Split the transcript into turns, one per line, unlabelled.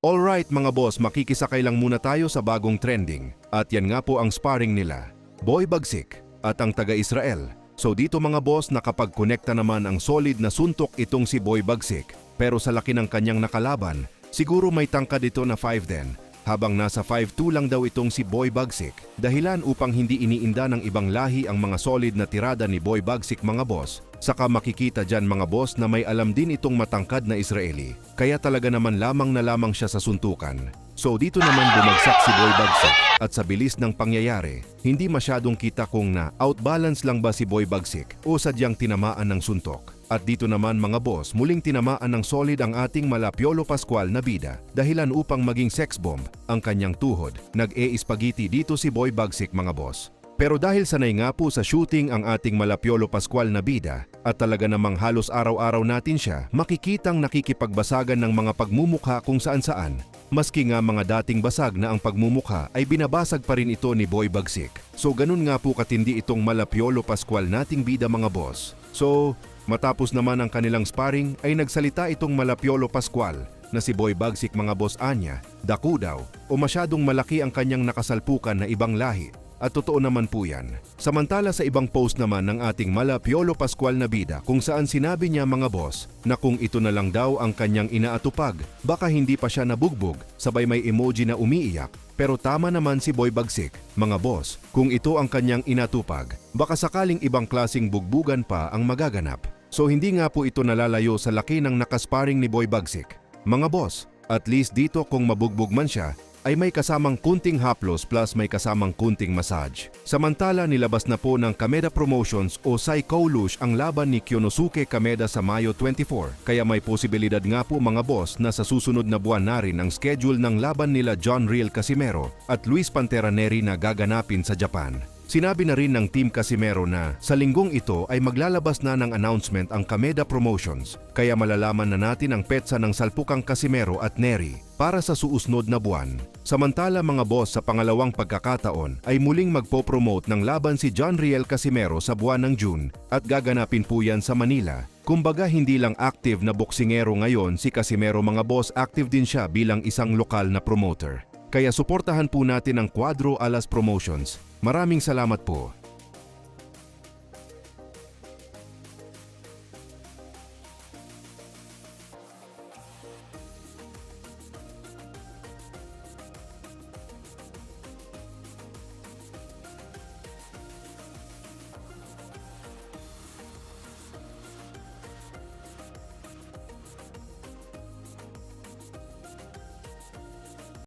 Alright mga boss, makikisakay lang muna tayo sa bagong trending. At yan nga po ang sparring nila, Boy Bagsik at ang taga-Israel. So dito mga boss, nakapag-connecta naman ang solid na suntok itong si Boy Bagsik. Pero sa laki ng kanyang nakalaban, siguro may tangkad ito na 5'10", habang nasa 5'2" lang daw itong si Boy Bagsik. Dahilan upang hindi iniinda ng ibang lahi ang mga solid na tirada ni Boy Bagsik mga boss. Saka makikita dyan mga boss na may alam din itong matangkad na Israeli. Kaya talaga naman lamang na lamang siya sa suntukan. So dito naman bumagsak si Boy Bagsik at sa bilis ng pangyayari, hindi masyadong kita kung na-outbalance lang ba si Boy Bagsik o sadyang tinamaan ng suntok. At dito naman mga boss, muling tinamaan ng solid ang ating mala Piolo Pascual na bida dahilan upang maging sex bomb ang kanyang tuhod. Nag-e-spaghetti dito si Boy Bagsik mga boss. Pero dahil sanay nga po sa shooting ang ating mala Piolo Pascual na bida at talaga namang halos araw-araw natin siya makikitang nakikipagbasagan ng mga pagmumukha kung saan-saan. Maski nga mga dating basag na ang pagmumukha ay binabasag pa rin ito ni Boy Bagsik. So ganun nga po katindi itong mala Piolo Pascual nating bida mga boss. So matapos naman ang kanilang sparring ay nagsalita itong mala Piolo Pascual na si Boy Bagsik mga boss anya, daku daw o masyadong malaki ang kanyang nakasalpukan na ibang lahi. At totoo naman po yan. Samantala sa ibang post naman ng ating mala Piolo Pascual na bida kung saan sinabi niya mga boss na kung ito na lang daw ang kanyang inaatupag, baka hindi pa siya nabugbog, sabay may emoji na umiiyak. Pero tama naman si Boy Bagsik, mga boss, kung ito ang kanyang inatupag, baka sakaling ibang klasing bugbugan pa ang magaganap. So hindi nga po ito nalalayo sa laki ng nakasparing ni Boy Bagsik. Mga boss, at least dito kung mabugbog man siya, ay may kasamang kunting haplos plus may kasamang kunting massage. Samantala nilabas na po ng Kameda Promotions o Saikou Lush ang laban ni Kyonosuke Kameda sa Mayo 24. Kaya may posibilidad nga po mga boss na sa susunod na buwan na rin ang schedule ng laban nila John Riel Casimero at Luis Pantera Neri na gaganapin sa Japan. Sinabi na rin ng Team Casimero na sa linggong ito ay maglalabas na ng announcement ang Kameda Promotions, kaya malalaman na natin ang petsa ng salpukang Casimero at Neri para sa suusnod na buwan. Samantala mga boss, sa pangalawang pagkakataon ay muling magpo-promote ng laban si John Riel Casimero sa buwan ng June at gaganapin po yan sa Manila. Kumbaga hindi lang active na boksingero ngayon si Casimero mga boss, active din siya bilang isang lokal na promoter. Kaya suportahan po natin ang Cuadro Alas Promotions. Maraming salamat po.